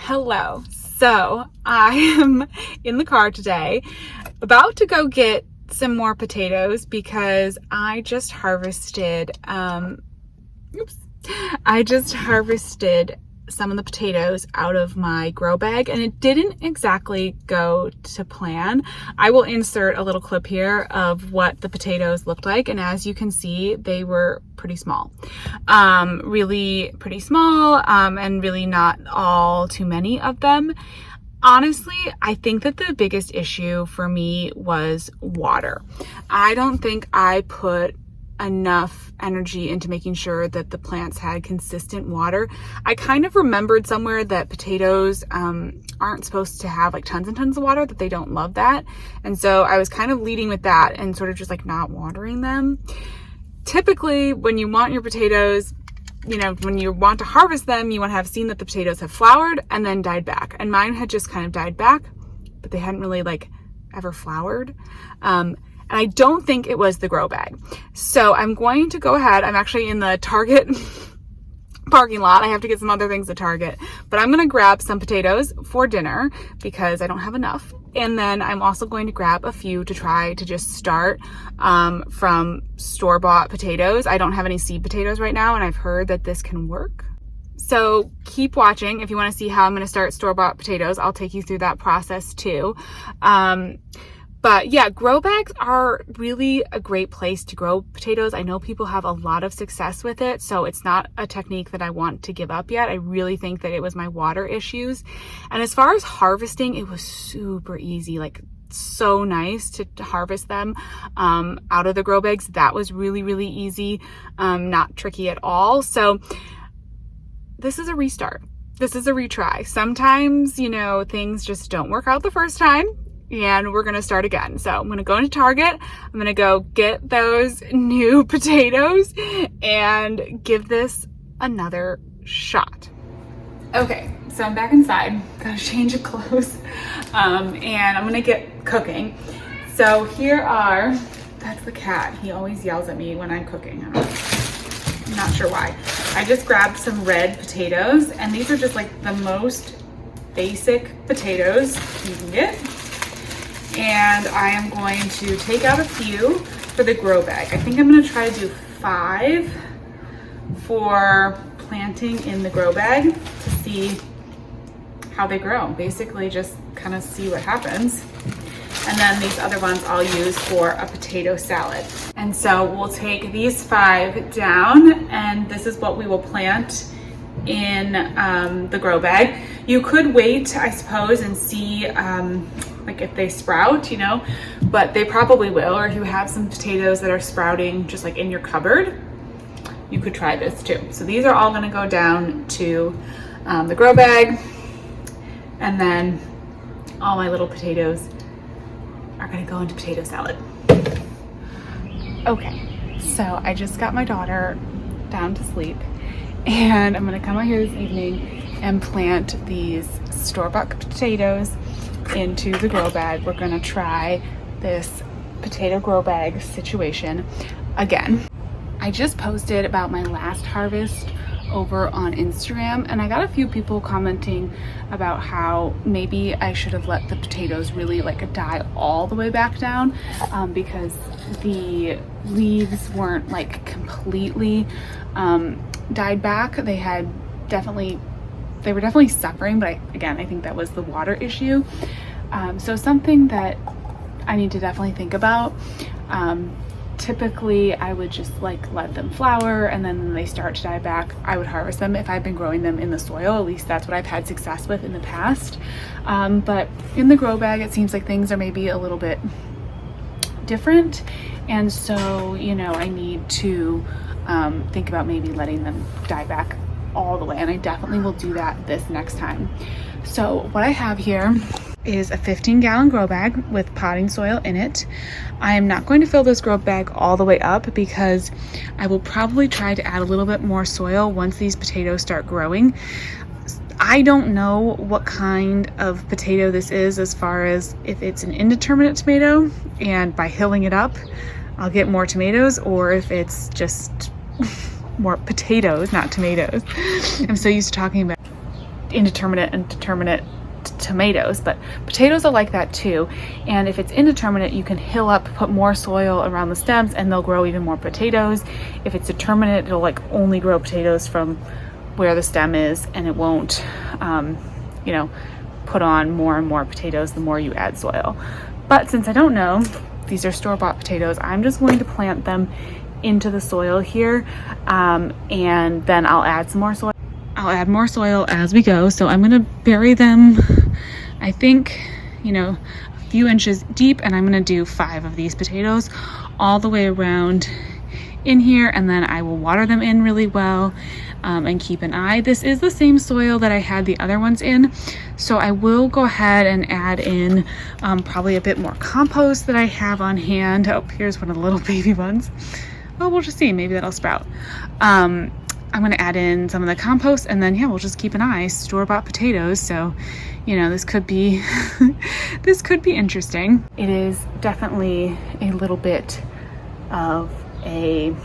Hello. So I am in the car today, about to go get some more potatoes because I just harvested, some of the potatoes out of my grow bag, and it didn't exactly go to plan. I will insert a little clip here of what the potatoes looked like, and as you can see, they were pretty small. Really pretty small, and really not all too many of them. Honestly, I think that the biggest issue for me was water. I don't think I put enough energy into making sure that the plants had consistent water. I kind of remembered somewhere that potatoes aren't supposed to have like tons and tons of water, that they don't love that. And so I was kind of leading with that and sort of just like not watering them. Typically, when you want your potatoes, you know, when you want to harvest them, you want to have seen that the potatoes have flowered and then died back. And mine had just kind of died back, but they hadn't really like ever flowered. And I don't think it was the grow bag. So I'm going to go ahead. I'm actually in the Target parking lot. I have to get some other things at Target, but I'm going to grab some potatoes for dinner because I don't have enough. And then I'm also going to grab a few to try to just start from store-bought potatoes. I don't have any seed potatoes right now, and I've heard that this can work. So keep watching if you want to see how I'm going to start store-bought potatoes. I'll take you through that process too. But yeah, grow bags are really a great place to grow potatoes. I know people have a lot of success with it, so it's not a technique that I want to give up yet. I really think that it was my water issues. And as far as harvesting, it was super easy, like so nice to harvest them out of the grow bags. That was really, really easy, not tricky at all. So this is a restart. This is a retry. Sometimes, you know, things just don't work out the first time, and we're gonna start again. So I'm gonna go into Target, I'm gonna go get those new potatoes and give this another shot. Okay, so I'm back inside, gotta change of clothes, and I'm gonna get cooking. So here are, that's the cat, he always yells at me when I'm cooking. I'm not sure why. I just grabbed some red potatoes, and these are just like the most basic potatoes you can get. And I am going to take out a few for the grow bag. I think I'm gonna try to do 5 for planting in the grow bag to see how they grow. Basically just kind of see what happens. And then these other ones I'll use for a potato salad. And so we'll take these 5 down, and this is what we will plant in the grow bag. You could wait, I suppose, and see like if they sprout, you know, but they probably will. Or if you have some potatoes that are sprouting just like in your cupboard, you could try this too. So these are all gonna go down to the grow bag, and then all my little potatoes are gonna go into potato salad. Okay, so I just got my daughter down to sleep, and I'm gonna come out here this evening and plant these store-bought potatoes into the grow bag. We're gonna try this potato grow bag situation again. I just posted about my last harvest over on Instagram, and I got a few people commenting about how maybe I should have let the potatoes really like die all the way back down, because the leaves weren't like completely died back. They were definitely suffering, but I think that was the water issue. So something that I need to definitely think about. Typically I would just like let them flower, and then when they start to die back, I would harvest them if I've been growing them in the soil. At least that's what I've had success with in the past. But in the grow bag, it seems like things are maybe a little bit different. And so, you know, I need to think about maybe letting them die back all the way, and I definitely will do that this next time. So what I have here is a 15-gallon grow bag with potting soil in it. I am not going to fill this grow bag all the way up because I will probably try to add a little bit more soil once these potatoes start growing. I don't know what kind of potato this is, as far as if it's an indeterminate tomato, and by hilling it up I'll get more tomatoes, or if it's just more potatoes, not tomatoes. I'm so used to talking about indeterminate and determinate tomatoes, but potatoes are like that too. And if it's indeterminate, you can hill up, put more soil around the stems, and they'll grow even more potatoes. If it's determinate, it'll like only grow potatoes from where the stem is, and it won't you know, put on more and more potatoes the more you add soil. But since I don't know, these are store-bought potatoes, I'm just going to plant them into the soil here, and then I'll add some more soil. I'll add more soil as we go. So I'm gonna bury them, I think, you know, a few inches deep, and I'm gonna do 5 of these potatoes all the way around in here, and then I will water them in really well, and keep an eye. This is the same soil that I had the other ones in, so I will go ahead and add in probably a bit more compost that I have on hand. Oh, here's one of the little baby ones. Oh, we'll just see, maybe that'll sprout. I'm gonna add in some of the compost, and then yeah, we'll just keep an eye. Store-bought potatoes, so you know, this could be this could be interesting. It is definitely a little bit of an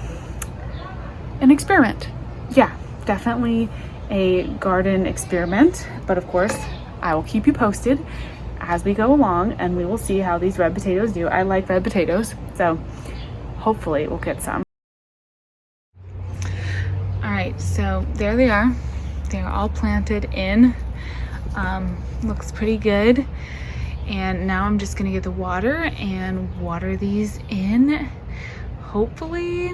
experiment. Yeah, definitely a garden experiment, but of course I will keep you posted as we go along, and we will see how these red potatoes do. I like red potatoes, so hopefully we'll get some. All right, so there they are. They're all planted in. Looks pretty good. And now I'm just gonna get the water and water these in. Hopefully,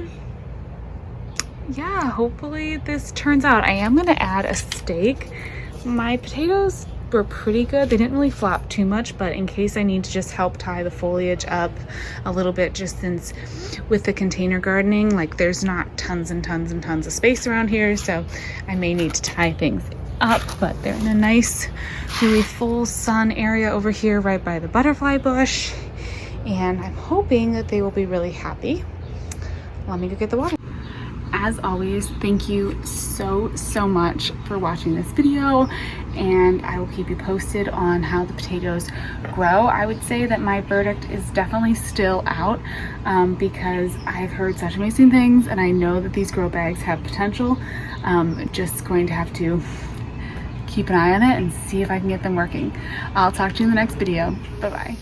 yeah, hopefully this turns out. I am gonna add a stake. My potatoes were pretty good. They didn't really flop too much, but in case I need to just help tie the foliage up a little bit, just since with the container gardening, like there's not tons and tons and tons of space around here, so I may need to tie things up. But they're in a nice, really full sun area over here right by the butterfly bush, and I'm hoping that they will be really happy. Let me go get the water. As always, thank you so much for watching this video, and I will keep you posted on how the potatoes grow. I would say that my verdict is definitely still out, because I've heard such amazing things, and I know that these grow bags have potential. Just going to have to keep an eye on it and see if I can get them working. I'll talk to you in the next video. Bye bye.